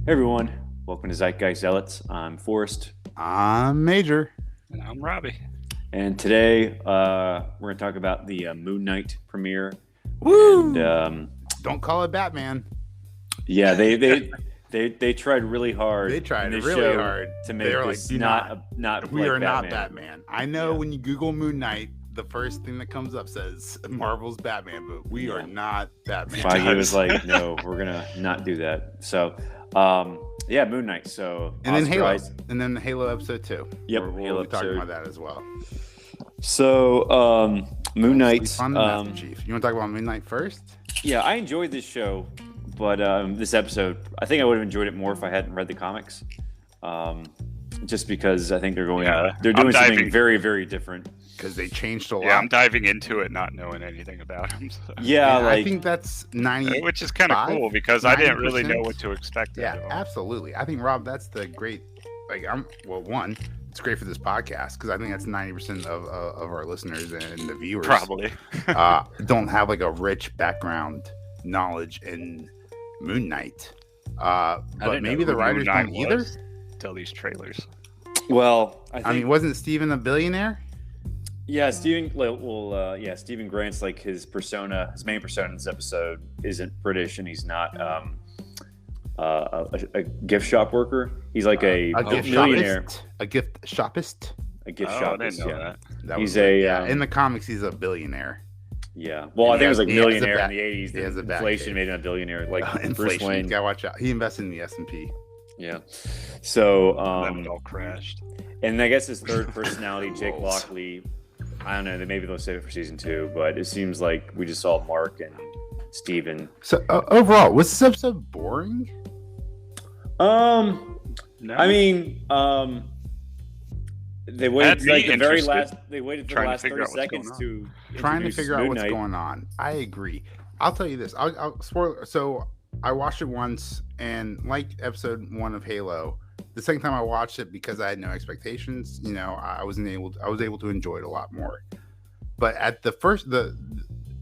Hey everyone, welcome to Zealots. I'm Forrest, I'm Major. And I'm Robbie. and today we're going to talk about the Moon Knight premiere. Woo! And, Don't call it Batman. yeah, they tried really hard. They tried in this really show hard to make They're this like, not we like are not Batman. Batman. I know when you Google Moon Knight, the first thing that comes up says Marvel's Batman, but we are not Batman. Feige was like, no, we're gonna not do that. So, yeah, Moon Knight. So, And then Halo, Oscar and then Halo episode 2. Yep, we'll Halo be talking episode. about that as well. So, Moon Knight. On the Master Chief. You want to talk about Moon Knight first? Yeah, I enjoyed this show, but this episode, I think I would have enjoyed it more if I hadn't read the comics. Just because I think they're doing something very, very different. Because they changed a lot. Yeah, I'm diving into it not knowing anything about him. So. Yeah, I think that's 90. Which is kind of cool because I didn't really know what to expect. Yeah, absolutely. I think, Rob, that's the great. One, it's great for this podcast because I think that's 90% of our listeners and the viewers probably don't have like a rich background knowledge in Moon Knight. But maybe the writers don't either. Tell these trailers. Well, I mean, wasn't Steven a billionaire? Yeah, Steven. Steven Grant's like his main persona in this episode isn't British, and he's not a gift shop worker. He's like a millionaire, a gift shopist. A gift shopist. I didn't know that. He's in the comics, he's a billionaire. Yeah, well, I think it was like millionaire in the '80s. He has a inflation made him a billionaire. Like inflation. Bruce Wayne. You gotta watch out. He invested in the S&P. Yeah. So then it all crashed. And I guess his third personality, Jake Lockley. I don't know. Maybe they'll save it for season 2, but it seems like we just saw Mark and Steven. So overall, was this episode boring? No. I mean, they waited like the very last. They waited for the last 30 seconds to trying to figure out what's Moon Knight. going on. I agree. I'll tell you this. I'll spoil. So I watched it once, and like episode 1 of Halo, the second time I watched it because I had no expectations. You know, I was able to enjoy it a lot more. But at the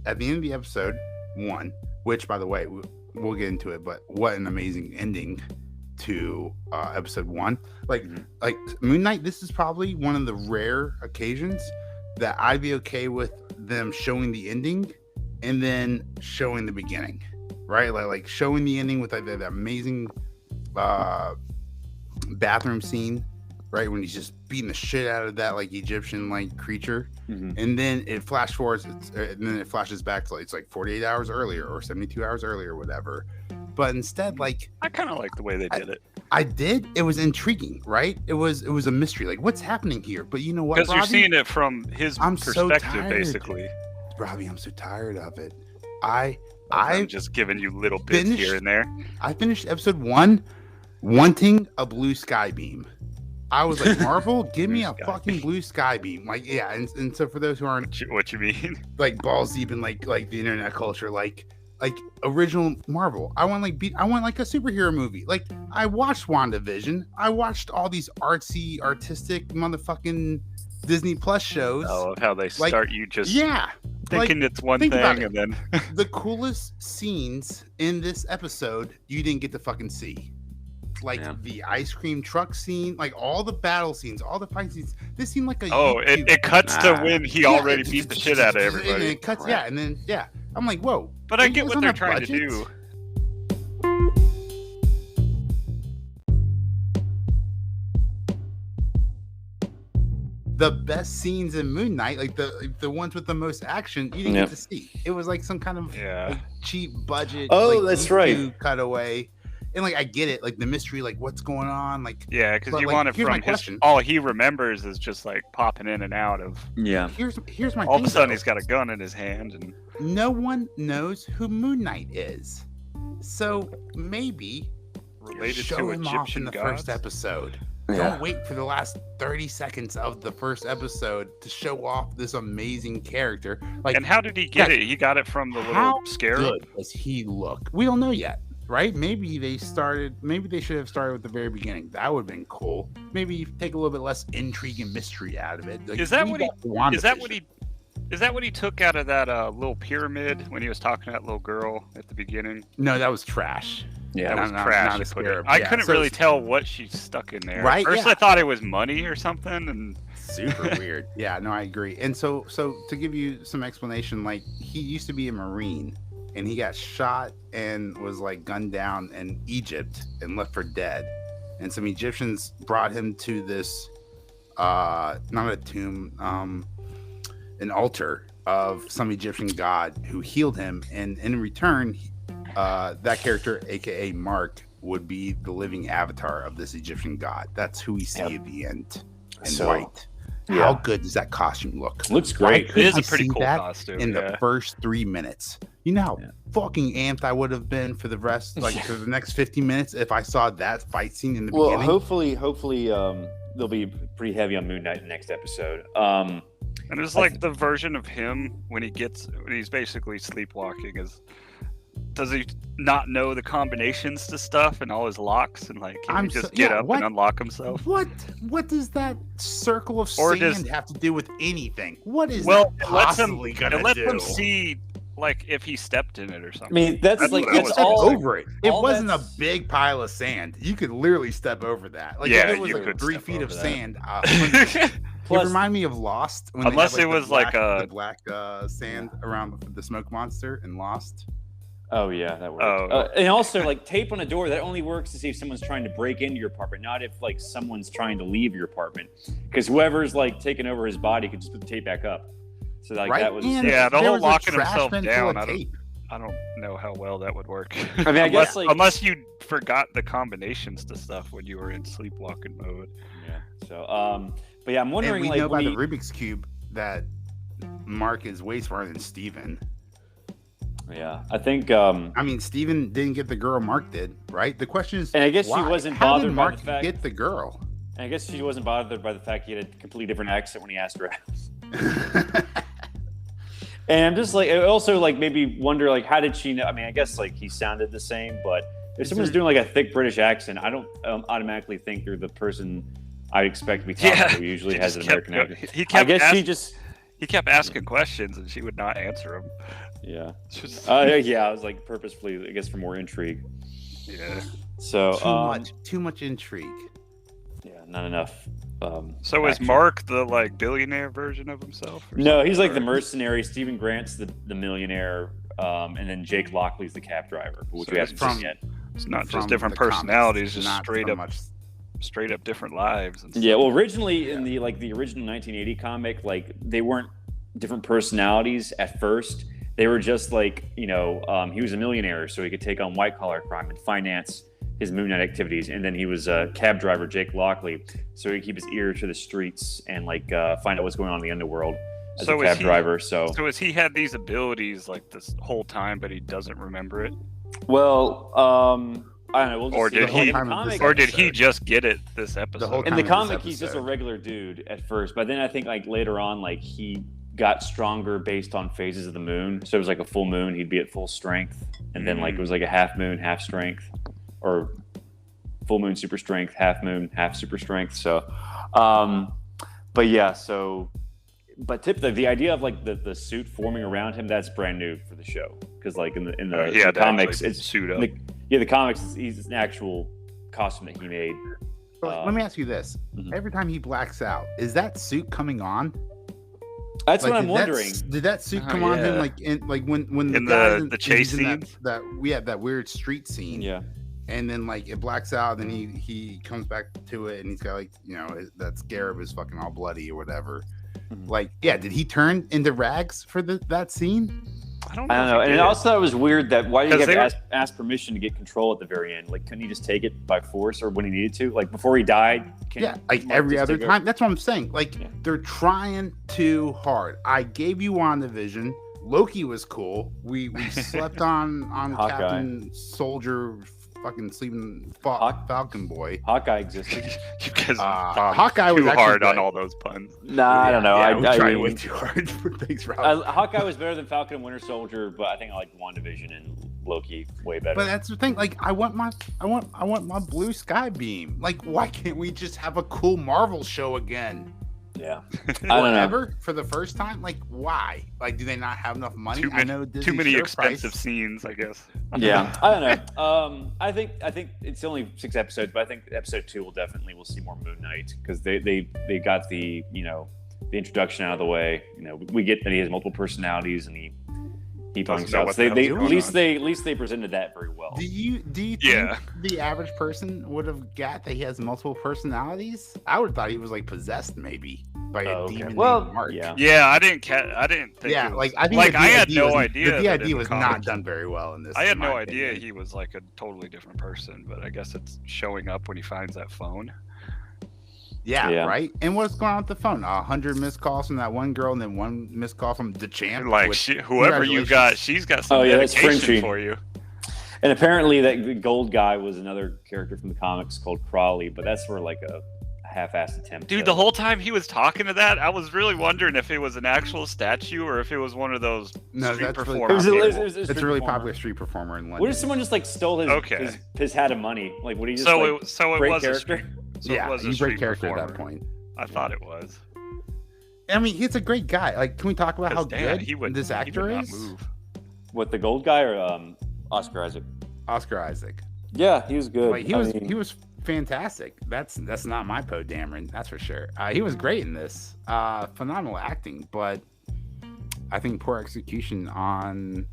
at the end of the episode 1, which by the way we'll get into it, but what an amazing ending to episode 1. Like Moon Knight, this is probably one of the rare occasions that I'd be okay with them showing the ending and then showing the beginning, right? Like showing the ending with that amazing bathroom scene, right, when he's just beating the shit out of that like Egyptian like creature, and then it flash forwards, and then it flashes back to it's like 48 hours earlier or 72 hours earlier or whatever. But instead, like, I kind of like the way they did it. I did. It was intriguing, right? It was a mystery. Like, what's happening here? But you know what, because you're seeing it from his perspective, basically. Robbie, I'm so tired of it. I'm just giving you little bits here and there. I finished episode 1 wanting a blue sky beam. I was like, Marvel, give me a fucking blue sky beam. Like, yeah, and so for those who aren't what you mean, like balls deep in like the internet culture, like original Marvel, I want like a superhero movie. Like, I watched WandaVision. I watched all these artsy, artistic motherfucking Disney Plus shows. Oh, how they start you just thinking it's one thing, and then the coolest scenes in this episode you didn't get to fucking see. Like the ice cream truck scene, like all the battle scenes, all the fight scenes. This seemed like it cuts to when he already beat the shit out of everybody. And it cuts, and then I'm like, whoa. But I get what they're trying to do. The best scenes in Moon Knight, like the ones with the most action, you didn't get to see. It was like some kind of like, cheap budget. That's right. Cutaway. And like I get it, like the mystery, like what's going on, like because you want it from his. All he remembers is just like popping in and out of. Yeah. Here's my. All of a sudden, he's got a gun in his hand, and no one knows who Moon Knight is, so maybe related show to him Egyptian off in the gods? first episode. Yeah. Don't wait for the last 30 seconds of the first episode to show off this amazing character. Like, and how did he get it? He got it from the little scarab. How good does he look? We don't know yet. Right? Maybe they should have started with the very beginning. That would have been cool. Maybe take a little bit less intrigue and mystery out of it. Like, is that what he took out of that little pyramid when he was talking to that little girl at the beginning? No, that was trash. Yeah, that was trash. I couldn't really tell what she stuck in there. Right? First, I thought it was money or something, and super weird. Yeah, no, I agree. And so to give you some explanation, like he used to be a Marine, and he got shot and was like gunned down in Egypt and left for dead. And some Egyptians brought him to this, not a tomb, an altar of some Egyptian god who healed him. And in return, that character, aka Mark, would be the living avatar of this Egyptian god. That's who we see at the end in white. Yeah. How good does that costume look? Looks great. It is a pretty cool costume. In the first 3 minutes, you know how fucking amped I would have been for the rest, like for the next 50 minutes, if I saw that fight scene in the beginning. Well, hopefully, they'll be pretty heavy on Moon Knight in the next episode. And it's like the version of him when he's basically sleepwalking. Does he not know the combinations to stuff and all his locks, and like can he just get up and unlock himself? What does that circle of sand have to do with anything? What is that possibly gonna do? Let him see, like, if he stepped in it or something. I mean, that's all over it. It wasn't a big pile of sand. You could literally step over that. Like, if it was like 3 feet of sand. Plus, it reminded me of Lost. Unless it was like the black sand around the smoke monster in Lost. Oh yeah, that works. And also, like, tape on a door, that only works to see if someone's trying to break into your apartment, not if like someone's trying to leave your apartment. Because whoever's like taking over his body could just put the tape back up. So like that was the whole locking himself down. I don't know how well that would work. I mean, I guess unless you forgot the combinations to stuff when you were in sleepwalking mode. Yeah. So but yeah, I'm wondering, and we know by the Rubik's Cube that Mark is way smarter than Steven. Yeah, I think. I mean, Steven didn't get the girl Mark did, right? The question is, and I guess why? She wasn't How bothered did Mark by the fact get the girl. And I guess she wasn't bothered by the fact he had a completely different accent when he asked her out. And I'm just like, I also like maybe wonder like, how did she know? I mean, I guess like he sounded the same, but if someone's doing like a thick British accent, I don't automatically think you're the person I expect to be talking to. Who usually has an American accent. He kept asking questions, and she would not answer them. Yeah. I was like purposefully, I guess, for more intrigue. Yeah. So too much intrigue. Yeah, not enough. So is Mark the like billionaire version of himself? No, he's like the mercenary. Stephen Grant's the millionaire, and then Jake Lockley's the cab driver, which we haven't seen yet. It's not just different personalities, just straight up different lives. And yeah. Well, originally in the original 1980 comic, like they weren't different personalities at first. They were just like, he was a millionaire, so he could take on white-collar crime and finance his Moon Knight activities. And then he was a cab driver, Jake Lockley, so he could keep his ear to the streets and find out what's going on in the underworld as a cab driver. So has he had these abilities like this whole time, but he doesn't remember it? Well, I don't know. We'll just did he just get it this episode? In the comic, he's just a regular dude at first, but then I think like later on, like he got stronger based on phases of the moon. So it was like a full moon, he'd be at full strength, and then like it was like a half moon, half strength, or full moon, super strength, half moon, half super strength. So, but yeah, but typically the idea of like the suit forming around him, that's brand new for the show, because like in the comics, it's suit up. The comics, he's an actual costume that he made. Let me ask you this: every time he blacks out, is that suit coming on? That's what I'm wondering. Did that suit come on him when the chase scene? That we had that weird street scene. Yeah. And then like it blacks out, and then he comes back to it, and he's got that scarab is fucking all bloody or whatever. Like, yeah, did he turn into rags for that scene? I don't know. And also it was weird that why did he have to ask permission to get control at the very end? Like, couldn't he just take it by force or when he needed to? Like before he died? Every other time. That's what I'm saying. Like they're trying too hard. I gave you WandaVision. Loki was cool. We slept on Captain Soldier, fucking sleeping Falcon Boy. Hawkeye existed. You guys Hawkeye was too hard on all those puns. Nah, I don't know. I tried way too hard for things. Hawkeye was better than Falcon and Winter Soldier, but I think I like WandaVision and Loki way better. But that's the thing. Like, I want my blue sky beam. Like, why can't we just have a cool Marvel show again? Yeah. I don't know. Ever for the first time? Like, why? Like, do they not have enough money? Too many expensive scenes, I guess. Yeah, I don't know. I think it's only 6 episodes, but I think episode 2 we'll see more Moon Knight because they got the the introduction out of the way. We get that he has multiple personalities and he punks out. So at least they presented that very well. Do you think the average person would have got that he has multiple personalities? I would have thought he was like possessed maybe by a demon named Mark. Yeah, I didn't think. Yeah, I had no idea. The idea was not done very well in this. I had no idea he was like a totally different person, but I guess it's showing up when he finds that phone. Yeah, right. And what's going on with the phone? 100 missed calls from that one girl, and then 1 missed call from the champ. Like whoever you got, she's got some dedication for you. And apparently, that gold guy was another character from the comics called Crawley, but that's for like a half-assed attempt. Dude, the whole time he was talking to that, I was really wondering if it was an actual statue or if it was one of those street performers. It's a really popular street performer in London. What if someone just like stole his hat of money? Like, would he just so it was character? It was a great character at that point. I thought it was. I mean, he's a great guy. Like, can we talk about how good this actor is? What, the gold guy or Oscar Isaac? Oscar Isaac. Yeah, he was good. Like, he was fantastic. That's not my Poe Dameron, that's for sure. He was great in this. Phenomenal acting, but I think poor execution on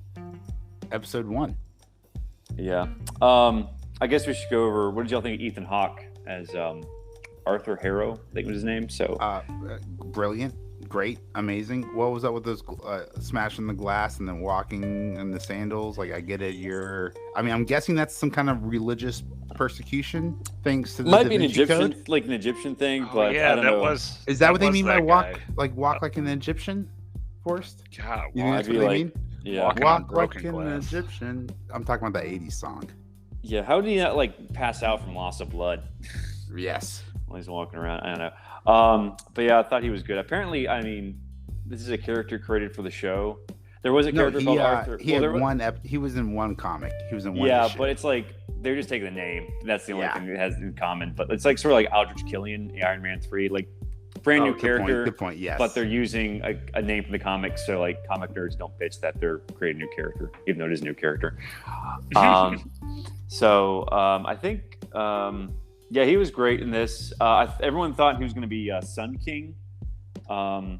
episode 1. Yeah. I guess we should go over, what did y'all think of Ethan Hawke as Arthur Harrow, I think was his name. So brilliant, great, amazing. What was up with those smashing the glass and then walking in the sandals? Like, I get it. I'm guessing that's some kind of religious persecution thanks to the might Da be an Vinci Egyptian Code? Like an Egyptian thing, but yeah, I don't know. Is that what they mean by walk like an Egyptian, Forrest? God, you think that's what they mean? Yeah, walk like an Egyptian. I'm talking about the '80s song. Yeah, how did he not like pass out from loss of blood? Yes. While he's walking around, I don't know. But yeah, I thought he was good. Apparently, I mean, this is a character created for the show. There was a character called Arthur. He was in one comic. He was in one. Yeah, issue. but it's like they're just taking the name. That's the only thing it has in common. But it's like sort of like Aldrich Killian, Iron Man 3, like brand new character. Good point. Yes. But they're using a name from the comics, so like comic nerds don't bitch that they're creating a new character, even though it is a new character. I think, he was great in this. Everyone thought he was going to be Sun King, who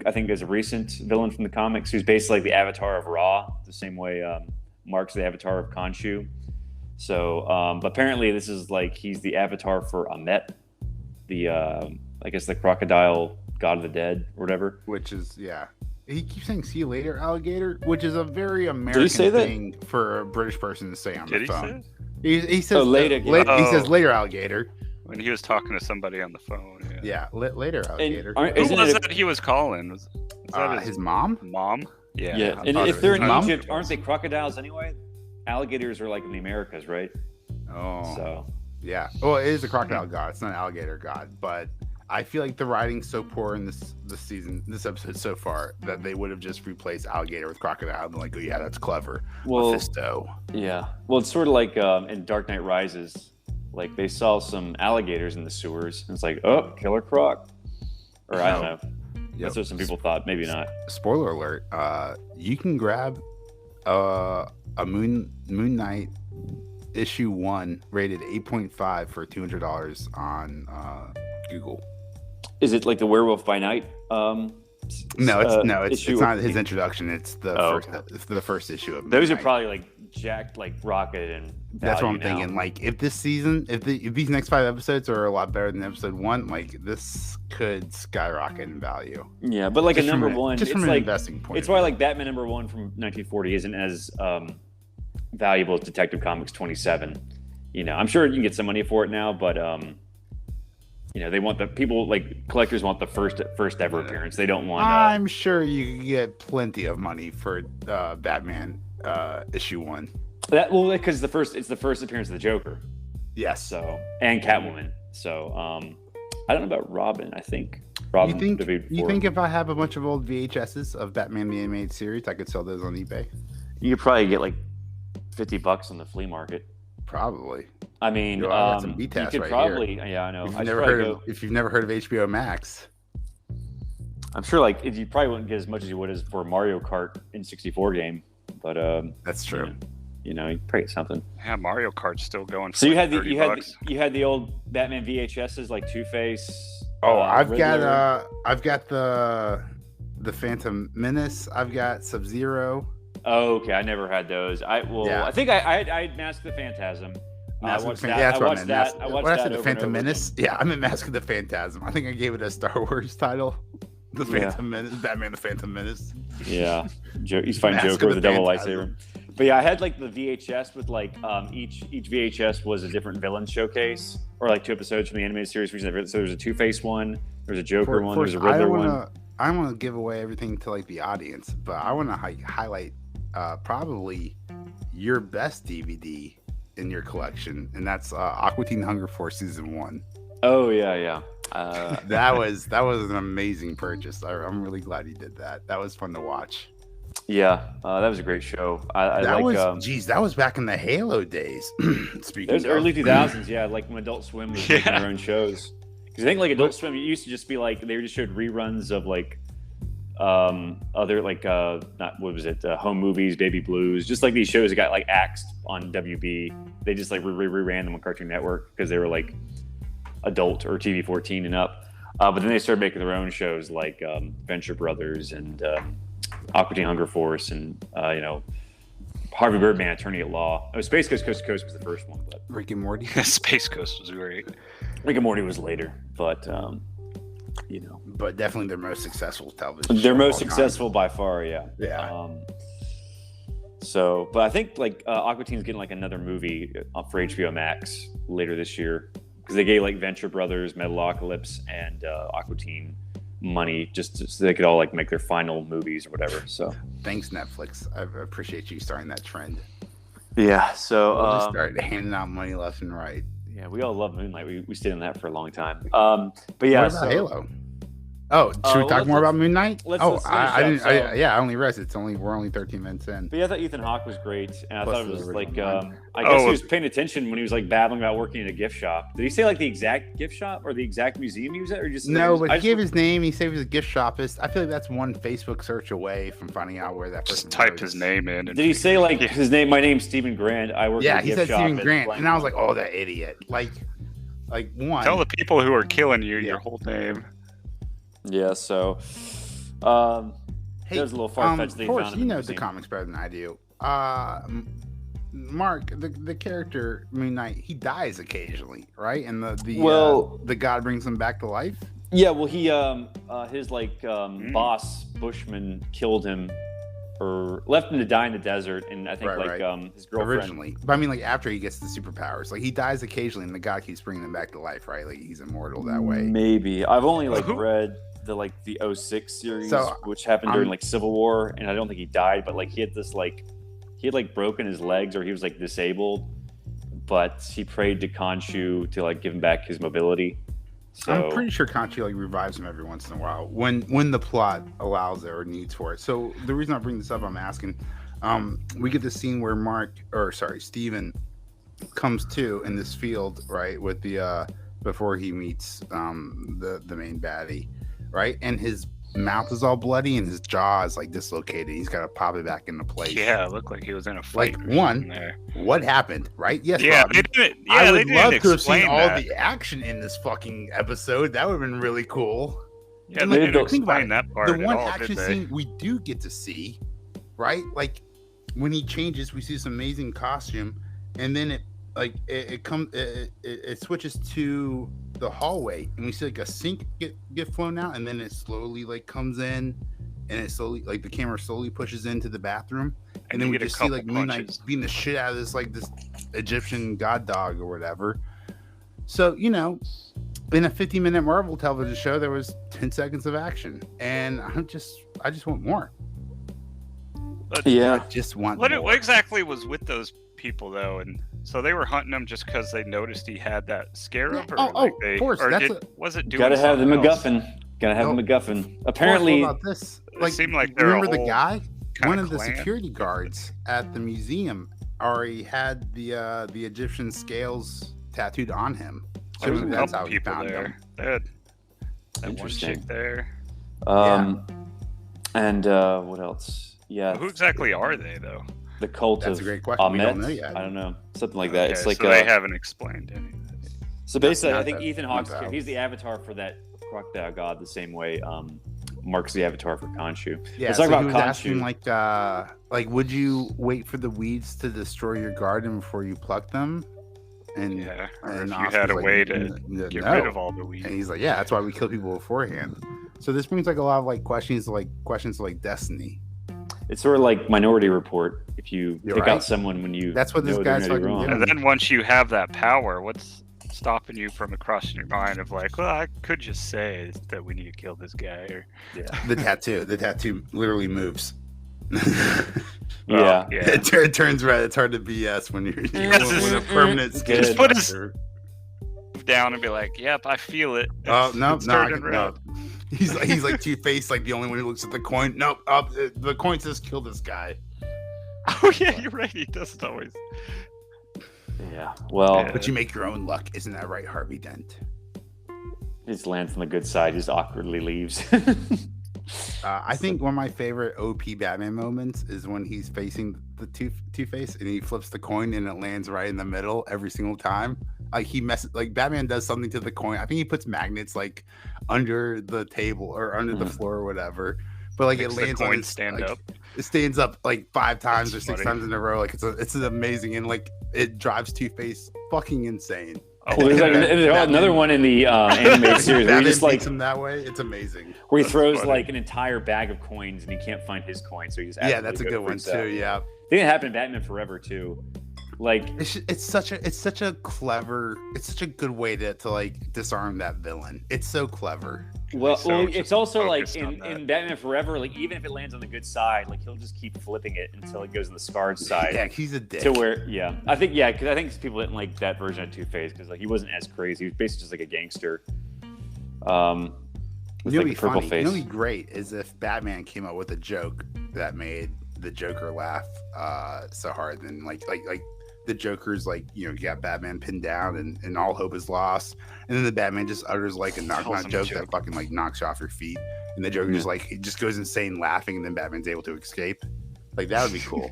I think is a recent villain from the comics, who's basically like the avatar of Ra, the same way Mark's the avatar of Khonshu. So, but apparently this is like he's the avatar for Amet, the I guess the crocodile god of the dead or whatever. Which is He keeps saying "see you later, alligator," which is a very American thing for a British person to say on the phone. He says later. He says later, alligator. When he was talking to somebody on the phone. Yeah, later, alligator. Who was that he was calling? Was that his mom? Mom? Yeah. Yeah, and if they're in Egypt, aren't they crocodiles anyway? Alligators are like in the Americas, right? Oh. So. Yeah. Well, it is a crocodile god. It's not an alligator god, but I feel like the writing's so poor in this episode so far that they would have just replaced alligator with crocodile and been like, oh yeah, that's clever. Well, Mephisto. Yeah. Well, it's sort of like in Dark Knight Rises, like they saw some alligators in the sewers, and it's like, oh, killer croc, or I don't know. That's what some people thought. Maybe not. Spoiler alert. You can grab a Moon Knight issue 1 rated 8.5 for $200 on Google. Is it like the Werewolf by Night? No, it's not his introduction. It's the first issue of Moon Those Knight. are probably like jacked, like rocket and. That's what I'm thinking. Like, if this season, if these next 5 episodes are a lot better than episode 1, like this could skyrocket in value. Yeah, but like just a number one, just from an investing point. It's why like Batman number 1 from 1940 isn't as valuable as Detective Comics 27. I'm sure you can get some money for it now, but they want the people, like collectors want the first ever appearance. They don't want. I'm sure you can get plenty of money for Batman issue 1. Because it's the first appearance of the Joker. Yes. So and Catwoman. So I don't know about Robin. I think Robin. You think if I have a bunch of old VHSs of Batman the Animated Series, I could sell those on eBay? You could probably get like $50 on the flea market. Probably. I mean, some B-test right probably. Here. Yeah, I know. If you've never heard of HBO Max, I'm sure like you probably wouldn't get as much as you would as for a Mario Kart N64 game, but that's true. You probably get something. Yeah, Mario Kart's still going. For so you had $30. you had the old Batman VHSs like Two-Face. Oh, I've got the Phantom Menace. I've got Sub-Zero. Oh, okay. I never had those. I think I had Mask of the Phantasm. I watched that. I watched that. When I said the Phantom Menace, yeah, I'm in Mask of the Phantasm. I think I gave it a Star Wars title. The Phantom Menace, Batman the Phantom Menace. Yeah, he's fighting Joker with a double lightsaber. But yeah, I had like the VHS with like each VHS was a different villain showcase, or like 2 episodes from the animated series. So there's a Two-Face one, there's a Joker one, there's a Riddler one. I don't want to give away everything to like the audience, but I want to highlight probably your best DVD in your collection, and that's Aqua Teen Hunger Force Season 1. Oh yeah. That was an amazing purchase. I'm really glad you did that. That was fun to watch. Yeah, that was a great show. That was back in the Halo days. Speaking, it was early 2000s. Yeah, like when Adult Swim was making their own shows. Because I think like Adult Swim, it used to just be like they just showed reruns of like other like home movies, Baby Blues, just like these shows that got like axed on WB. They just like reran them on Cartoon Network because they were like adult or TV 14 and up. But then they started making their own shows like Venture Brothers and Aqua Teen Hunger Force and Harvey Birdman, Attorney at Law. Space Coast Coast to Coast was the first one, but Rick and Morty. Space Coast was great. Rick and Morty was later, but but definitely their most successful television. Their most successful by far, yeah. Yeah. But I think like Aqua Teen's getting like another movie for HBO Max later this year because they gave like Venture Brothers, Metalocalypse, and Aqua Teen money just so they could all like make their final movies or whatever. So thanks, Netflix. I appreciate you starting that trend. Yeah. So we'll just start handing out money left and right. Yeah, we all love Moonlight. We stayed on that for a long time. But yeah, what about Halo? Oh, should we talk more about Moon Knight? I didn't. I only realized we're only 13 minutes in. But yeah, I thought Ethan Hawke was great, and I thought it was like I guess he was paying attention when he was like babbling about working in a gift shop. Did he say like the exact gift shop or the exact museum he was at, or just no? But he gave his name. He said he was a gift shopist. I feel like that's one Facebook search away from finding out where that person. Just type his name in. Did he say like his name? My name's Stephen Grant. I work. Yeah, in a gift he said shop Stephen Grant, and I was like, oh, that idiot. Like one. Tell the people who are killing you your whole name. Yeah, so there's a little far-fetched. Of course, you know the comics better than I do. Mark, the character Moon Knight, he dies occasionally, right? And the god brings him back to life. Yeah, well, he his boss Bushman killed him or left him to die in the desert, and I think his girlfriend originally. But I mean, like after he gets the superpowers, like he dies occasionally, and the god keeps bringing him back to life, right? Like he's immortal that way. Maybe I've only read the 06 series, which happened during like Civil War, and I don't think he died, but like he had broken his legs or he was like disabled, but he prayed to Khonshu to like give him back his mobility. So I'm pretty sure Khonshu like revives him every once in a while when the plot allows it or needs for it. So the reason I bring this up, I'm asking, we get the scene where Steven comes to in this field, right, with the before he meets the main baddie, right, and his mouth is all bloody and his jaw is like dislocated. He's got to pop it back into place. Yeah, it looked like he was in a fight. What happened, right? Yes. Yeah, I would love to have seen all the action in this fucking episode. That would have been really cool. Yeah, they didn't explain that part. The one action scene we do get to see, right? Like when he changes, we see this amazing costume, and then it switches to the hallway, and we see like a sink get flown out, and then it slowly like comes in, and it slowly like the camera slowly pushes into the bathroom, and then we just see like Moon Knight beating the shit out of this Egyptian god dog or whatever. So in a 50-minute Marvel television show, there was 10 seconds of action, and I just want more. I just want more. What exactly was with those people though? And so they were hunting him just because they noticed he had that scarab. Of course. Was it doing? Gotta have the MacGuffin. Gotta have the MacGuffin. Apparently, about this. It seemed like remember the guy, one of the security guards at the museum, already had the Egyptian scales tattooed on him. So that's how he found him. That one chick there. And what else? Yeah. Who exactly are they, though? The cult That's of a great question. We don't Amet? know yet. I don't know. Something like that. Okay, It's like so they haven't explained anything. So basically, Not I think that- Ethan not Hawke's that he's the avatar for that crocodile god the same way Mark's the avatar for Khonshu. Yeah, Let's so talk about he was asking Khonshu. like, would you wait for the weeds to destroy your garden before you pluck them? And Yeah, or and if you Oscar's had a like, way to "No." get rid of all the weeds. And he's like, yeah, that's why we kill people beforehand. So this brings like a lot of like questions like destiny. It's sort of like Minority Report. If you You're pick right. out someone when you That's what this know they're guy's gonna do fucking wrong. doing. And then once you have that power, what's stopping you from crossing your mind of like, well, I could just say that we need to kill this guy, or The tattoo literally moves. Yeah. It turns red. It's hard to BS when you're when a permanent skin. Just put his- marker. down and be like, "Yep, I feel it." Oh no, It's no, turning red. He's like Two-Face, like the only one who looks at the coin. Nope, the coin says kill this guy. Oh yeah, you're right. He doesn't always. Yeah. Well, Yeah. But you make your own luck, isn't that right, Harvey Dent? he just lands on the good side. He just awkwardly leaves. I think one of my favorite OP Batman moments is when he's facing the Two-Face and he flips the coin and it lands right in the middle every single time. Like Batman does something to the coin. I think he puts magnets like under the table or under the floor or whatever. But like Makes it the lands on coin its, stand like, up. It stands up like 5 times That's or 6 funny. times in a row. Like it's an amazing, and like it drives Two-Face fucking insane. Well, there's like another one in the animated series where he just like beats him that way. It's amazing. where he That's throws funny. like an entire bag of coins and he can't find his coin, so he just Yeah, that's a good one freaks out. too. Yeah. I think it happened in Batman Forever too. Like It's such a clever, it's such a good way to like disarm that villain. It's so clever. well, So well just it's also like focused on in that. Batman Forever, like even if it lands on the good side, like he'll just keep flipping it until it goes on the scarred side. Yeah, he's a dick. To where, because I think people didn't like that version of Two-Face because like he wasn't as crazy. He was basically just like a gangster. With You know, like be a purple funny. face. You know, what'd be great is if Batman came up with a joke that made the Joker laugh so hard, and like the Joker's like, you know, you got Batman pinned down and all hope is lost, and then the Batman just utters like a knock Calls knock him a joke joke. that fucking like knocks you off your feet, and the Joker just like he just goes insane laughing, and then Batman's able to escape. Like that would be cool.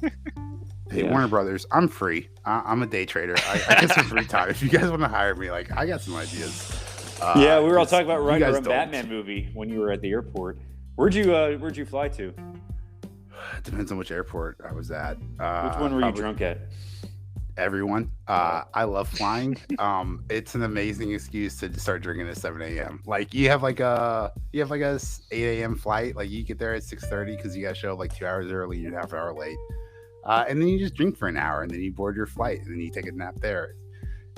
Hey, Yeah. Warner Brothers, I'm free. I'm a day trader. I get some free time. If you guys want to hire me, like I got some ideas. Yeah, we were all 'cause talking about you writing our guys own don't. Batman movie when you were at the airport. Where'd you fly to? Depends on which airport I was at. Which one were you probably drunk at? Everyone. I love flying. It's an amazing excuse to start drinking at 7 a.m. Like you have like a 8 a.m. flight. Like you get there at 6:30 because you got to show up like 2 hours early. You're half an hour late, and then you just drink for an hour, and then you board your flight, and then you take a nap there.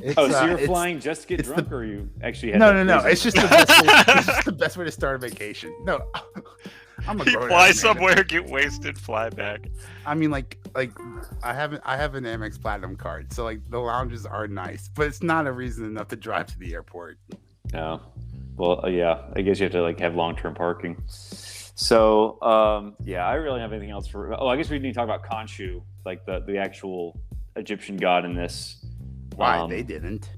It's, Oh, so you're it's- flying just to get it's the- drunk, or you actually had No, that no. reason? It's just the best. It's just the best way to start a vacation. No, I'm a He grown-ass fly man. somewhere, get wasted, fly back. I mean, like I have an Amex Platinum card, so like the lounges are nice, but it's not a reason enough to drive to the airport. No. Well, yeah. I guess you have to like have long-term parking. So, I really don't have anything else for. Oh, I guess we need to talk about Khonshu, like the actual Egyptian god in this. Why they didn't?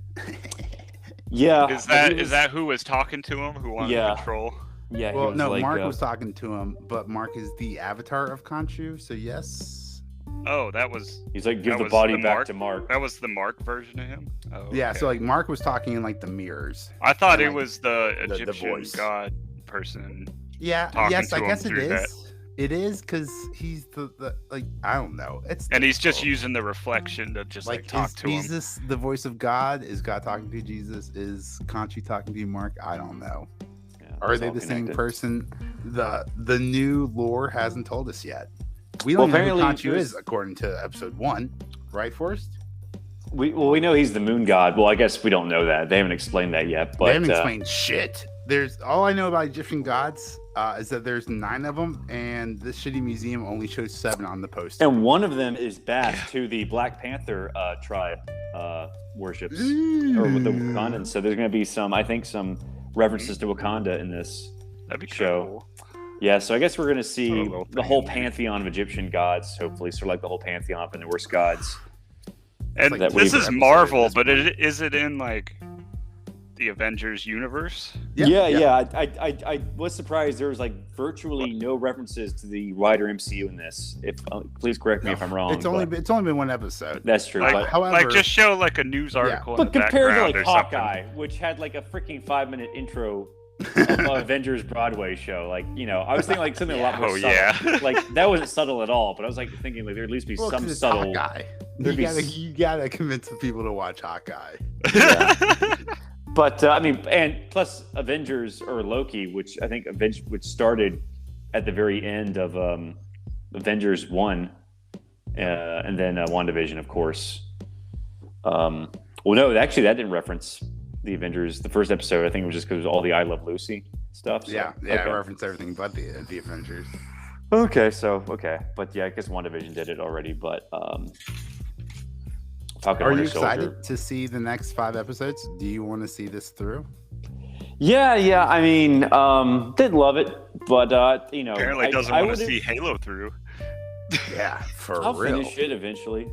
Yeah. Is but he that was- who was talking to him? Who wanted Yeah. control? Yeah. he Well, was no, like, Mark was talking to him, but Mark is the avatar of Khonshu, so yes. Oh, that was He's like, give that the was body the back Mark? to Mark. that was the Mark version of him. Oh, Yeah, okay. so like Mark was talking in like the mirrors. I thought and, it like, was the the Egyptian voice. god person. Yeah, Talking yes, to I him guess it through is. that. It is because he's the like I don't know. It's And he's just difficult. using the reflection to just like, talk is to him. Jesus the voice of God? Is God talking to Jesus? Is Khonshu talking to Mark? I don't know. Yeah, Are it's they all the same connected. person? The new lore hasn't told us yet. We Well, don't know who apparently Khonshu there's- is according to episode 1, right, Forrest? We know he's the moon god. Well, I guess we don't know that. They haven't explained that yet. But They haven't explained shit. There's all I know about Egyptian gods is that there's 9 of them, and this shitty museum only shows 7 on the poster. and one of them is back to the Black Panther tribe worships, or with the Wakandans. So there's going to be some references to Wakanda in this That'd be show. cool. Yeah, so I guess we're going to see Put a little the thing whole in there. pantheon of Egyptian gods, hopefully. So like the whole pantheon of the Norse gods. And like that this we've is episode Marvel, at this but point. is it in like the Avengers universe. Yeah. I was surprised there was like virtually no references to the wider MCU in this. If please correct me if I'm wrong. It's only been one episode. That's true. Like, but however, like just show like a news article. But in the compared to like background or Hawkeye, something. which had like a freaking 5-minute intro of Avengers Broadway show, like I was thinking like something a lot more subtle. Yeah. Like that wasn't subtle at all. But I was like thinking like there'd at least be some 'cause it's subtle. Hawkeye. There'd You gotta convince the people to watch Hawkeye. Yeah. But I mean, and plus Avengers or Loki, which I think which started at the very end of Avengers 1, and then WandaVision, of course. Well, no, actually, that didn't reference the Avengers. The first episode, I think it was just because all the I Love Lucy stuff. So, Yeah, okay. I referenced everything but the Avengers. Okay, but yeah, I guess WandaVision did it already. But Falcon Are you Winter excited Soldier. to see the next 5 episodes? Do you want to see this through? Yeah. I mean, did love it, but Apparently doesn't want to would've- see Halo through. Yeah, for I'll real. finish it eventually,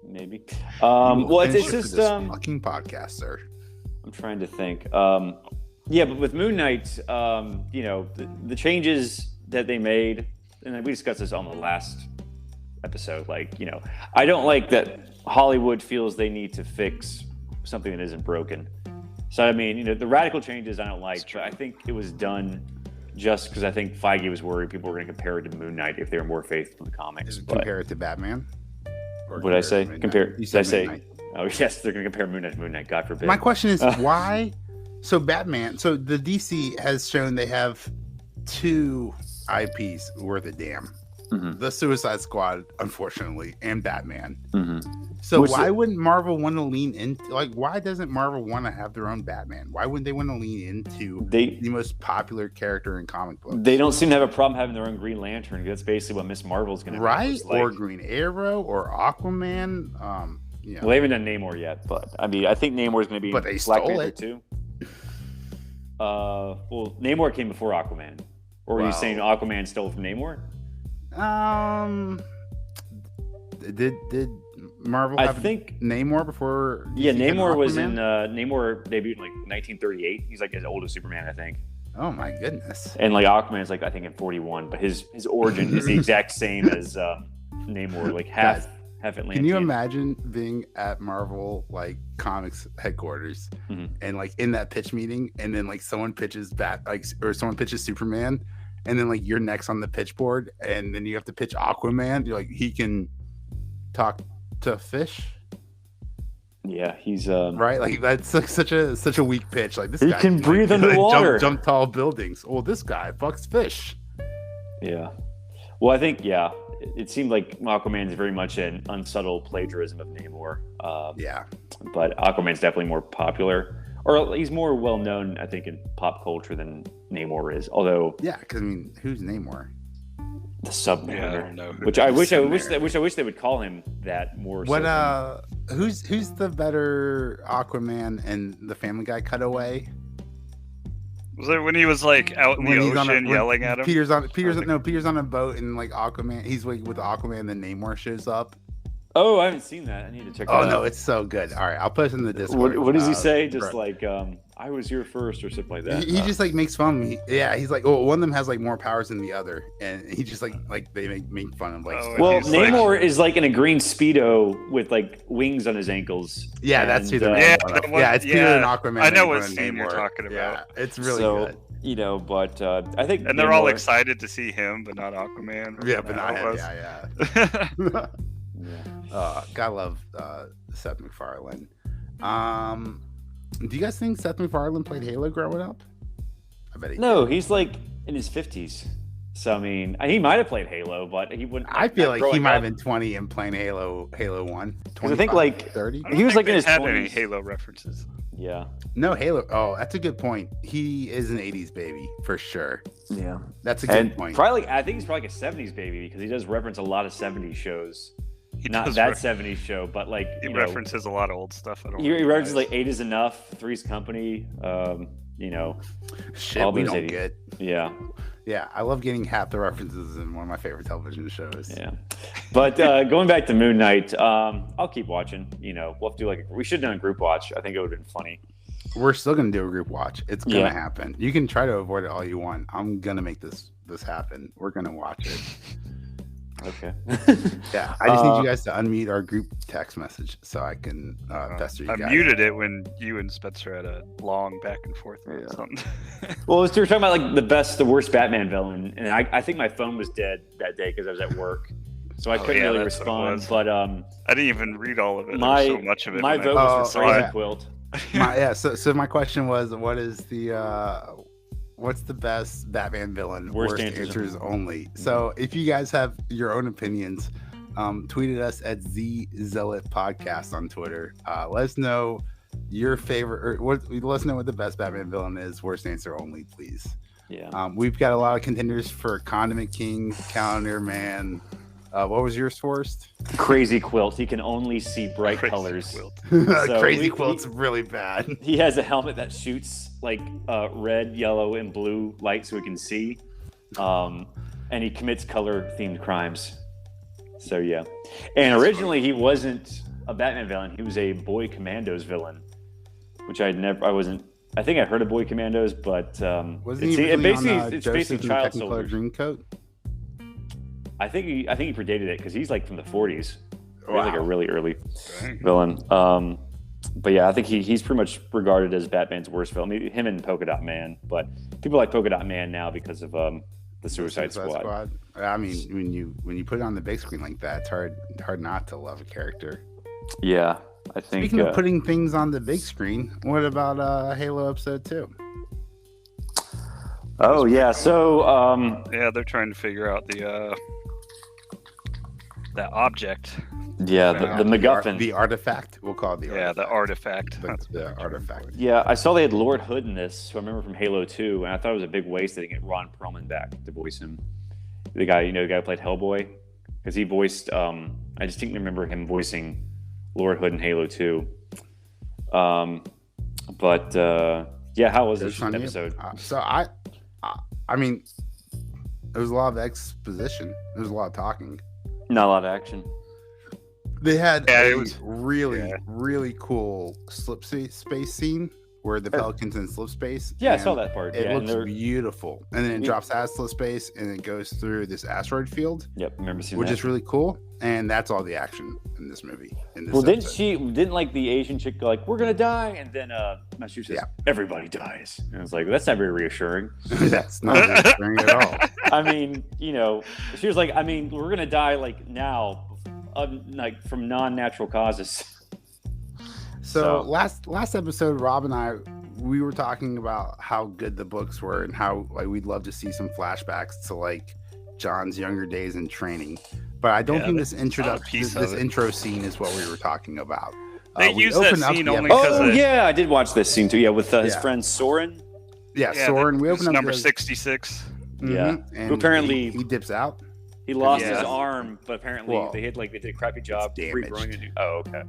maybe. Well, it's Finish it for just this fucking podcast, sir. I'm trying to think. Yeah, but with Moon Knight, the changes that they made, and we discussed this on the last episode. Like, I don't like that Hollywood feels they need to fix something that isn't broken. So I mean, the radical changes I don't like, but I think it was done just because I think Feige was worried people were going to compare it to Moon Knight if they were more faithful to the comics. Compare it to Batman? Or What did I say? Compare? You Did I said say? Moon Knight. Oh yes, they're going to compare Moon Knight to Moon Knight. God forbid. My question is why? So Batman. So the DC has shown they have 2 IPs worth of damn. Mhm. The Suicide Squad, unfortunately, and Batman. Mhm. So Which why wouldn't Marvel want to lean into, why doesn't Marvel want to have their own Batman? Why wouldn't they want to lean into the most popular character in comic books? They don't seem to have a problem having their own Green Lantern. That's basically what Miss Marvel's going to Right? be. Or Green Arrow or Aquaman. Well, they haven't done Namor yet, but I mean, I think Namor's going to be But they Black stole Panther it. too. Well, Namor came before Aquaman. Or are you saying Aquaman stole from Namor? Did Marvel have think Namor before? Yeah, DC had Namor was in Aquaman? Namor debuted in like 1938. He's like as old as Superman, I think. Oh my goodness! And like Aquaman's like I think in 41, but his origin is the exact same as Namor, like half Atlantean. Can you imagine being at Marvel comics headquarters and in that pitch meeting, and then someone pitches or someone pitches Superman, and then you're next on the pitch board, and then you have to pitch Aquaman. You're like, he can talk to fish. Yeah, he's right. That's such a weak pitch. This he guy can breathe underwater, jump tall buildings. Well, this guy fucks fish. Yeah. Well, I think it seemed like Aquaman is very much an unsubtle plagiarism of Namor. Yeah. But Aquaman's definitely more popular, or he's more well known, I think, in pop culture than Namor is. Although, yeah, because who's Namor? The Submariner, Yeah, I don't know. which I wish they would call him that more. What so who's the better Aquaman and the Family Guy cutaway? Was it when he was out in the ocean yelling at him? Peter's on a boat and Aquaman. He's with Aquaman. Then Namor shows up. Oh, I haven't seen that. I need to check. Oh that no, out. it's so good. All right, I'll post it in the Discord. What does he say? Just bro. I was here first, or something like that. He just makes fun of me. Yeah, he's like, one of them has more powers than the other, and he just they make fun of Well, Namor is in a green speedo with wings on his ankles. Yeah, that's who they're it's Peter and Aquaman. I know what scene you're talking about. Yeah, it's really good. But I think and they're all excited to see him, but not Aquaman. Yeah, but not him. Yeah. God love Seth MacFarlane. Do you guys think Seth MacFarlane played Halo growing up? I bet he did. He's in his 50s. So I mean, he might have played Halo, but he wouldn't. I feel like he might have been 20 and playing Halo 1. I think 30. He was in his 20s. Any Halo references. Yeah. No Halo. Oh, that's a good point. He is an 80s baby for sure. Yeah. That's a good point. Probably, I think he's probably a 70s baby because he does reference a lot of 70s shows. Not that 70s show, but he references a lot of old stuff. He references 8 is Enough, Three's Company. Shit, we don't get. Yeah. Yeah, I love getting half the references in one of my favorite television shows. Yeah, but going back to Moon Knight, I'll keep watching. We'll have to do we should have done a group watch. I think it would have been funny. we're still gonna do a group watch. It's gonna happen. You can try to avoid it all you want. I'm gonna make this happen. We're gonna watch it. Okay. Yeah, I just need you guys to unmute our group text message so I can pester you guys. I muted it when you and Spencer had a long back and forth or something. Well, we were talking about like the worst Batman villain, and I think my phone was dead that day because I was at work, so I couldn't really respond. But I didn't even read all of it. My so much of it. My vote was for Crazy Quilt. So my question was, what is the what's the best Batman villain? Worst answers only. So if you guys have your own opinions, tweet at us at Zealot Podcast on Twitter. Let us know your favorite, or let us know what the best Batman villain is. Worst answer only, please. Yeah. We've got a lot of contenders for Condiment King, Calendar Man. What was yours first? Crazy Quilt. He can only see bright colors. So Crazy Quilt's really bad. He has a helmet that shoots like red, yellow, and blue light so he can see. And he commits color-themed crimes. So, yeah. And originally, he wasn't a Batman villain. He was a Boy Commandos villain, which I think I heard of Boy Commandos, but it's basically child soldiers. Dreamcoat? I think he predated it because he's like from the 40s. Wow. He's like a really early villain. But yeah, I think he's pretty much regarded as Batman's worst villain. Maybe him and Polka Dot Man, but people like Polka Dot Man now because of the Suicide Squad. I mean, when you put it on the big screen like that, it's hard not to love a character. Yeah, I think. Speaking of putting things on the big screen, what about Halo Episode 2? Oh yeah, so they're trying to figure out that object. Yeah, the MacGuffin. The artifact. We'll call it the artifact. Yeah, the artifact. The artifact. Yeah, I saw they had Lord Hood in this, who I remember from Halo 2, and I thought it was a big waste they didn't get Ron Perlman back to voice him. The guy who played Hellboy. Because he voiced, I distinctly remember him voicing Lord Hood in Halo 2. How was this episode? I mean, there was a lot of exposition. There was a lot of talking. Not a lot of action. They had a really cool slip space scene where the Pelicans in slip space. Yeah, I saw that part. It looks beautiful. And then it drops out of slip space and it goes through this asteroid field. Yep, remember seeing which that. is really cool. And that's all the action in this movie. Didn't like the Asian chick go like, we're gonna die, and then she says, everybody dies. And I was like, that's not very reassuring. That's not reassuring at all. I mean, she was like, we're gonna die like now, like from non-natural causes. So last episode, Rob and I, we were talking about how good the books were and how like we'd love to see some flashbacks to like John's younger days in training. But I don't think this intro scene is what we were talking about. They use that scene only because I did watch this scene too. Yeah, with his friend Soren. Yeah, Soren. We open up number 66. Yeah, and who apparently he dips out. He lost his arm, but apparently they did a crappy job regrowing it. Oh, okay.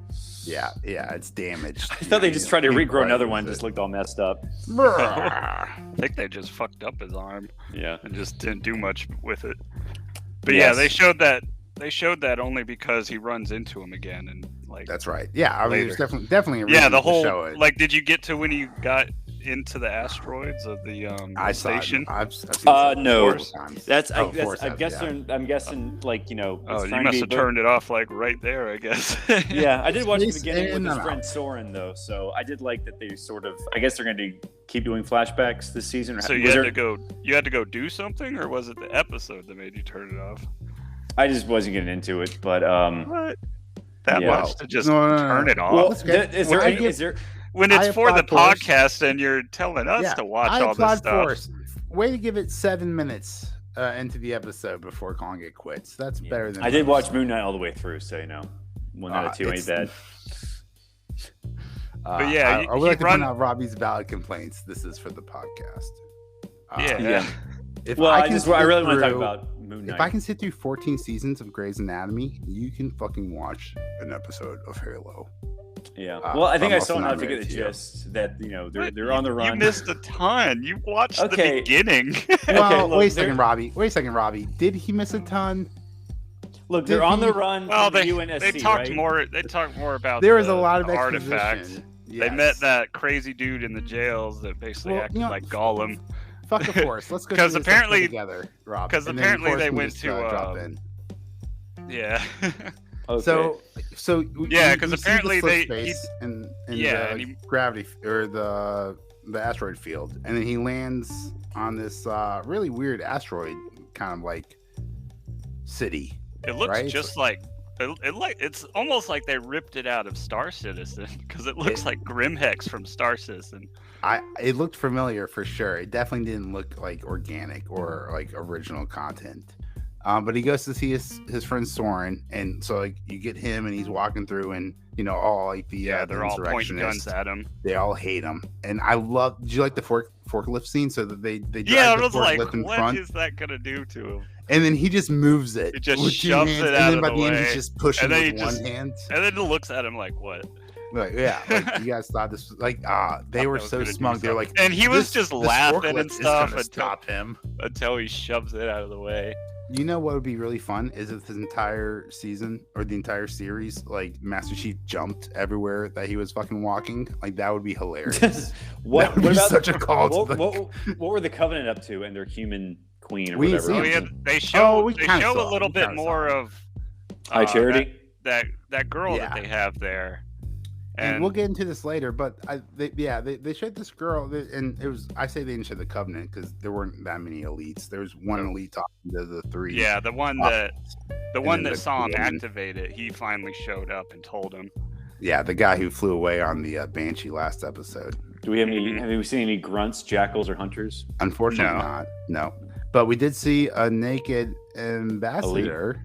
Yeah, it's damaged. I thought they just tried to regrow another one, just looked all messed up. I think they just fucked up his arm. Yeah, and just didn't do much with it. But they showed that. They showed that only because he runs into him again, and like that's right. Yeah, I mean, there's definitely a reason the whole to show it. Like, did you get to when he got into the asteroids of the station? I've seen no. Times. I'm guessing like you must have turned it off like right there, I guess. Yeah, I did watch the beginning with his friend Soren though, so I did like that they sort of. I guess they're going to keep doing flashbacks this season. So you had to go do something, or was it the episode that made you turn it off? I just wasn't getting into it, but what? Much to just turn it off? Well, is there when it's for the podcast and you're telling us to watch all this stuff? Way to give it 7 minutes into the episode before calling it quits. That's better than I did watch Moon Knight all the way through, so 1 out of 2 ain't bad. But I would like to point out Robbie's valid complaints. This is for the podcast. Yeah. I really want to talk about Moon Knight. If I can sit through 14 seasons of Grey's Anatomy, you can fucking watch an episode of Halo. Yeah. Well, I think I saw enough to get the gist that they're on the run. You missed a ton. You watched the beginning. Well, wait a second, Robbie. Did he miss a ton? Look, they're on the run. Well, from UNSC, they talked right? more. They talked more about. There was a lot of artifact. exposition. They met that crazy dude in the jails that basically acted like Gollum. Fuck the Force. Let's go because apparently together, Rob. Because apparently they went to drop in. Yeah. Okay. So yeah, because apparently and gravity or the asteroid field, and then he lands on this really weird asteroid kind of like city. It looks just like it's almost like they ripped it out of Star Citizen because it looks like Grimhex from Star Citizen. It looked familiar for sure. It definitely didn't look like organic or like original content. But he goes to see his friend Soren, and so like you get him, and he's walking through, and all like they're all pointing guns at him. They all hate him, and I love. Did you like the forklift scene? So that they drive the forklift in front. What is that gonna do to him? And then he just moves it. He just shoves it out of the way. And then by the end, he's just pushing with one hand. And then he looks at him like, what? Like, yeah, like you guys thought this was like they were so smug. They're like, and he was just laughing and stuff until he shoves it out of the way. You know what would be really fun is if this entire season or the entire series, like Master Chief jumped everywhere that he was fucking walking. Like that would be hilarious. What about such a call? What were the Covenant up to and their human queen or whatever? They show a little bit more of High Charity. That girl that they have there. And we'll get into this later, but they showed this girl, and it was, I say they didn't show the Covenant because there weren't that many elites. There was one elite talking to the three. Yeah, the one that saw him activate it, he finally showed up and told him. Yeah, the guy who flew away on the Banshee last episode. Do we have any? Have we seen any grunts, jackals, or hunters? Unfortunately, not. No, but we did see a naked ambassador. Elite.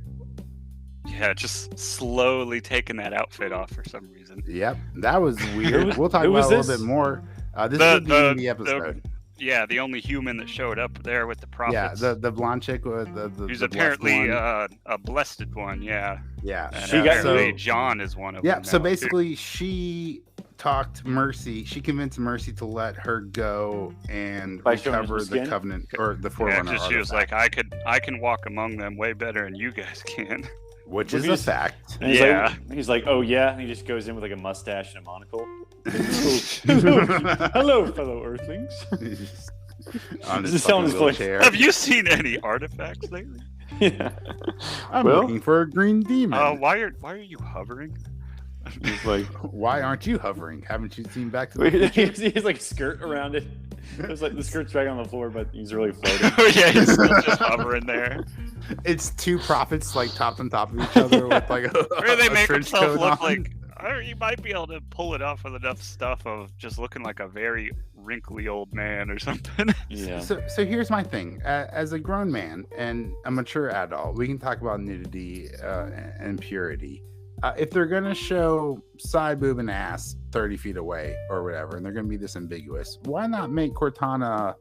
Yeah, just slowly taking that outfit off for some reason. Yep, that was weird. We'll talk about it a little bit more. This is the episode. The only human that showed up there with the prophets. Yeah, the blonde chick with the who's apparently a blessed one. Yeah. Yeah. And apparently John is one of them. Yeah. So basically, she talked Mercy. She convinced Mercy to let her go and recover the Covenant or the Forerunner. Yeah, she was like, I can walk among them way better than you guys can. Which is a fact. And he's like, oh yeah, and he just goes in with like a mustache and a monocle. Hello, fellow Earthlings. On his fucking chair. Have you seen any artifacts lately? Yeah. I'm looking for a green demon. Why are you hovering? He's like, why aren't you hovering? Haven't you seen Back to the Future? He's like a skirt around it. It's like the skirt's dragging on the floor, but he's really floating. Yeah, he's still just hovering there. It's two prophets like topped on top of each other with like or they make themselves look like you might be able to pull it off with enough stuff of just looking like a very wrinkly old man or something. Yeah. So here's my thing. As a grown man and a mature adult, we can talk about nudity and purity. If they're gonna show side boob and ass 30 feet away or whatever, and they're gonna be this ambiguous, why not make Cortana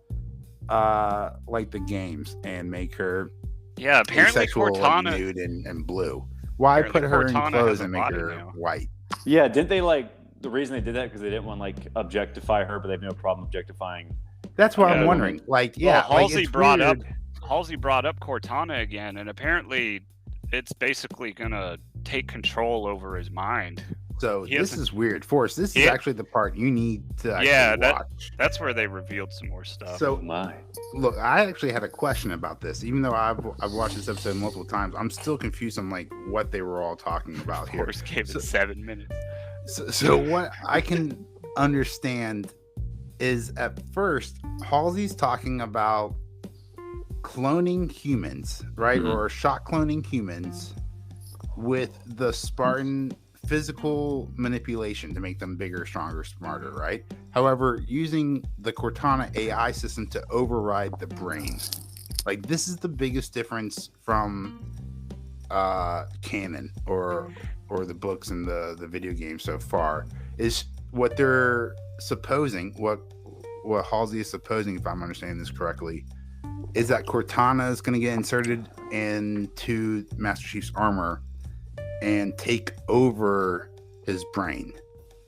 like the games and make her apparently asexual, Cortana like, nude and blue? Why put her in clothes and make her white? Yeah, didn't they the reason they did that because they didn't want to objectify her, but they have no problem objectifying. That's what I'm wondering. Halsey brought up Cortana again, and apparently it's basically gonna take control over his mind. So this is weird. Forrest, this is actually the part you need to watch. That's where they revealed some more stuff. So look, I actually had a question about this. Even though I've watched this episode multiple times, I'm still confused on like what they were all talking about here. Forrest gave it 7 minutes. So what I can understand is at first Halsey's talking about cloning humans, right? Mm-hmm. Or shock cloning humans with the Spartan physical manipulation to make them bigger, stronger, smarter, right? However, using the Cortana AI system to override the brain. Like, this is the biggest difference from canon or the books and the video game so far, is what they're supposing, what Halsey is supposing, if I'm understanding this correctly, is that Cortana is going to get inserted into Master Chief's armor and take over his brain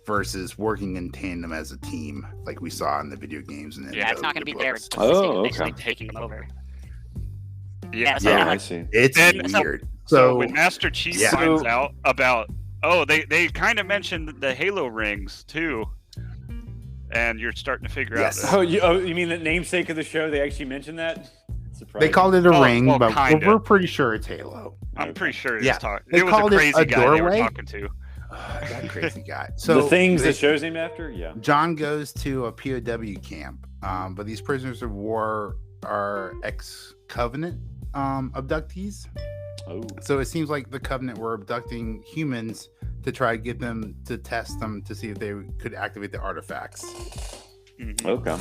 versus working in tandem as a team like we saw in the video games. And it's not going to be there. Okay. Taking him over. Yeah, I see. It's weird. So when Master Chief finds out about, they kind of mentioned the Halo rings too. and you're starting to figure out. Oh, you mean the namesake of the show? They actually mentioned that. They called it a ring, but we're pretty sure it's Halo. I'm pretty sure it's It was a crazy guy doorway. they were talking to. That crazy guy. So the things the show's named after, yeah. John goes to a POW camp, but these prisoners of war are ex-Covenant abductees. Oh. So it seems like the Covenant were abducting humans to try to get them to test them to see if they could activate the artifacts. Mm-hmm. Okay.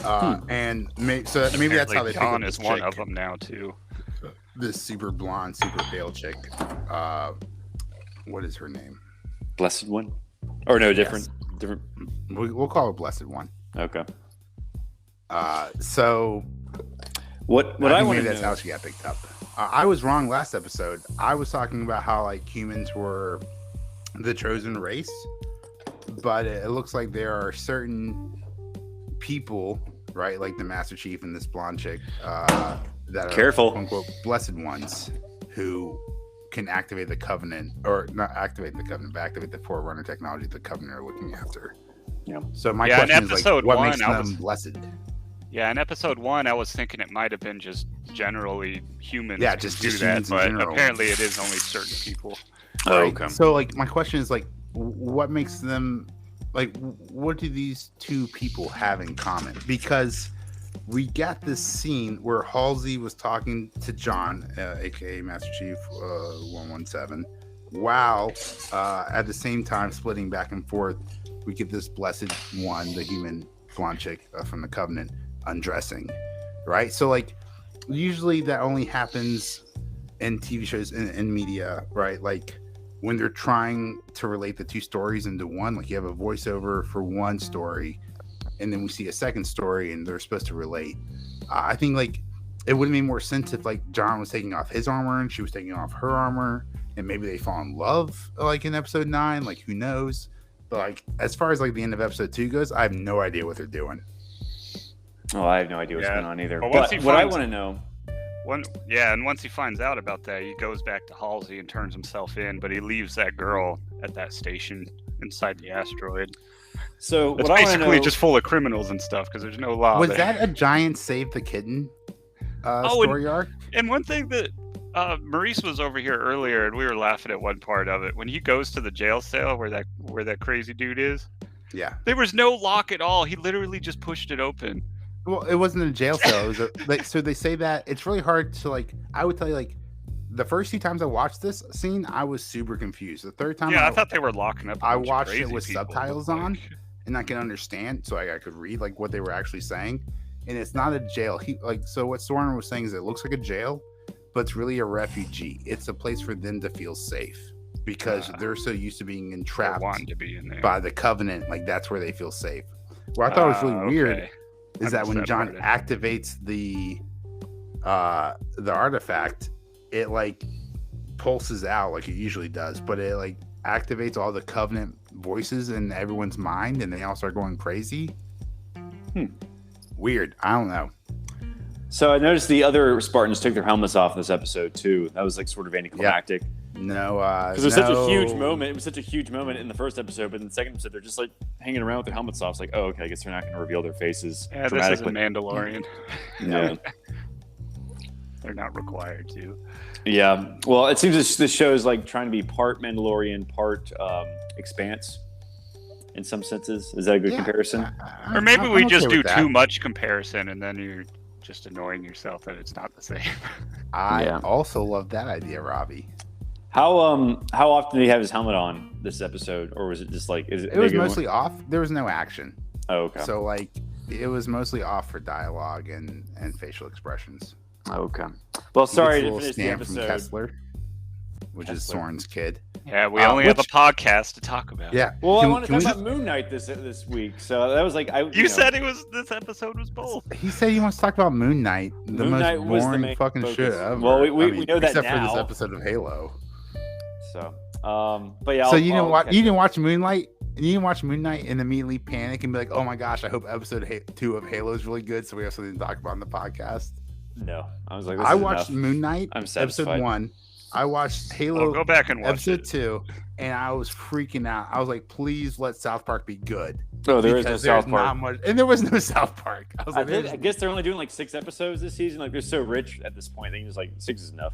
And maybe that's how they John pick up is this one chick. of them now too. This super blonde, super pale chick. What is her name? Blessed One? Or no, different. We'll call her Blessed One. Okay. So what I want to that's how she got picked up. I was wrong last episode. I was talking about how like humans were the chosen race, but it looks like there are certain people, right, like the Master Chief and this blonde chick, that are careful, quote unquote blessed ones, who can activate the Covenant, or not activate the Covenant, but activate the Forerunner technology the Covenant are looking after. Yeah. So my question is like, what makes them blessed? Yeah, in episode 1, I was thinking it might have been just generally humans. Yeah, just do humans that, in but general. apparently it is only certain people. Oh, Right. okay. So like my question is like, what makes them like? What do these two people have in common? Because we got this scene where Halsey was talking to John, aka Master Chief 117, while at the same time splitting back and forth. We get this blessed one, the human blonde chick from the Covenant, undressing, right? So like usually that only happens in TV shows in media, right? Like when they're trying to relate the two stories into one, like you have a voiceover for one story and then we see a second story and they're supposed to relate. I think like it would have made more sense if like John was taking off his armor and she was taking off her armor and maybe they fall in love like in episode 9, like who knows? But like as far as like the end of episode 2 goes, I have no idea what they're doing. Oh, I have no idea what's going on either. But But what I want to know. And once he finds out about that, he goes back to Halsey and turns himself in, but he leaves that girl at that station inside the asteroid. So it's what basically I want to know, just full of criminals and stuff because there's no law. Was there. that a giant save the kitten story arc? And one thing that Maurice was over here earlier, and we were laughing at one part of it when he goes to the jail cell where that crazy dude is. Yeah, there was no lock at all. He literally just pushed it open. Well, it wasn't a jail cell. It was so they say that it's really hard to like. I would tell you like the first 2 times I watched this scene, I was super confused. The third time, I thought they were locking up. I watched it with people, subtitles on, and I can understand, so I could read like what they were actually saying. And it's not a jail. So what Soren was saying is it looks like a jail, but it's really a refugee. It's a place for them to feel safe because they're so used to being entrapped to be in there by the Covenant. Like that's where they feel safe. What I thought was really weird is that when John activates the artifact, it like pulses out like it usually does, but it like activates all the Covenant voices in everyone's mind, and they all start going crazy. Weird. I don't know. So I noticed the other Spartans took their helmets off in this episode too. That was like sort of anticlimactic. No, because it was such a huge moment. It was such a huge moment in the first episode, but in the second episode, they're just like hanging around with their helmets off. It's like, oh, okay, I guess they're not going to reveal their faces dramatically. This is a Mandalorian. Yeah, they're not required to. Yeah, well, it seems this show is like trying to be part Mandalorian, part Expanse. In some senses, is that a good comparison? Or maybe we just do too much comparison, and then you're just annoying yourself that it's not the same. I also love that idea, Robbie. How often did he have his helmet on this episode, or was it just like it was mostly off? There was no action. Oh, okay. So like it was mostly off for dialogue and facial expressions. Okay. Well, sorry to finish the from episode. Kessler, which is Soren's kid. Yeah, we only have a podcast to talk about. Yeah. Well, I want to talk about Moon Knight this week, so that was like You said this episode was both. He said he wants to talk about Moon Knight, the Moon most Knight was the boring main fucking focus. shit ever. Well, we know that except now. for this episode of Halo. So, but yeah. So you didn't watch Moonlight. You didn't watch Moon Knight and immediately panic and be like, "Oh my gosh, I hope episode 2 of Halo is really good, so we have something to talk about on the podcast." No, I was like, I watched Moon Knight. I'm satisfied. Episode 1. I watched Halo. Go back and watch episode 2, and I was freaking out. I was like, "Please let South Park be good." Oh, there is no South Park. Not much, and there was no South Park. I was like, I guess they're only doing like 6 episodes this season. Like they're so rich at this point. They just like 6 is enough.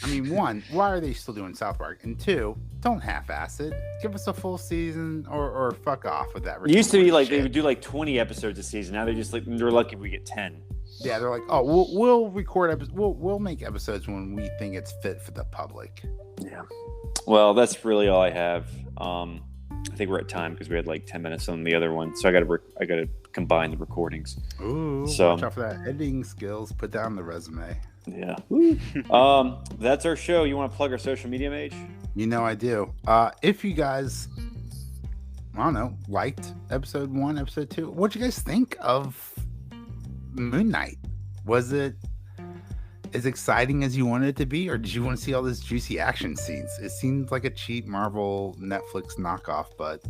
I mean, 1, why are they still doing South Park? And 2, don't half-ass it. Give us a full season or fuck off with that. It used to be like they would do like 20 episodes a season. Now they're just like they're lucky if we get 10. Yeah, they're like, oh, we'll record episodes. We'll make episodes when we think it's fit for the public. Yeah. Well, that's really all I have. I think we're at time because we had like 10 minutes on the other one, so I got to combine the recordings. Ooh, so watch out for that editing skills. Put down the resume. Yeah. That's our show. You want to plug our social media, Mage? You know I do. If you guys, I don't know, liked episode 1, episode 2, what'd you guys think of Moon Knight? Was it as exciting as you wanted it to be, or did you want to see all these juicy action scenes? It seemed like a cheap Marvel Netflix knockoff, but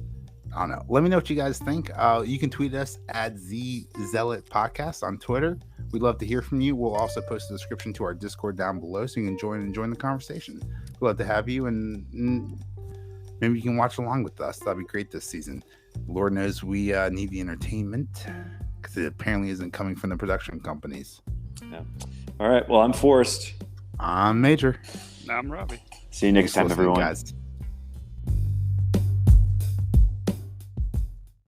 I don't know. Let me know what you guys think. You can tweet us at Zealot Podcast on Twitter. We'd love to hear from you. We'll also post a description to our Discord down below so you can join the conversation. We'd love to have you, and maybe you can watch along with us. That'd be great this season. Lord knows we need the entertainment because it apparently isn't coming from the production companies. Yeah. All right. Well, I'm Forrest. I'm Major. I'm Robbie. See you next time, everyone. Guys.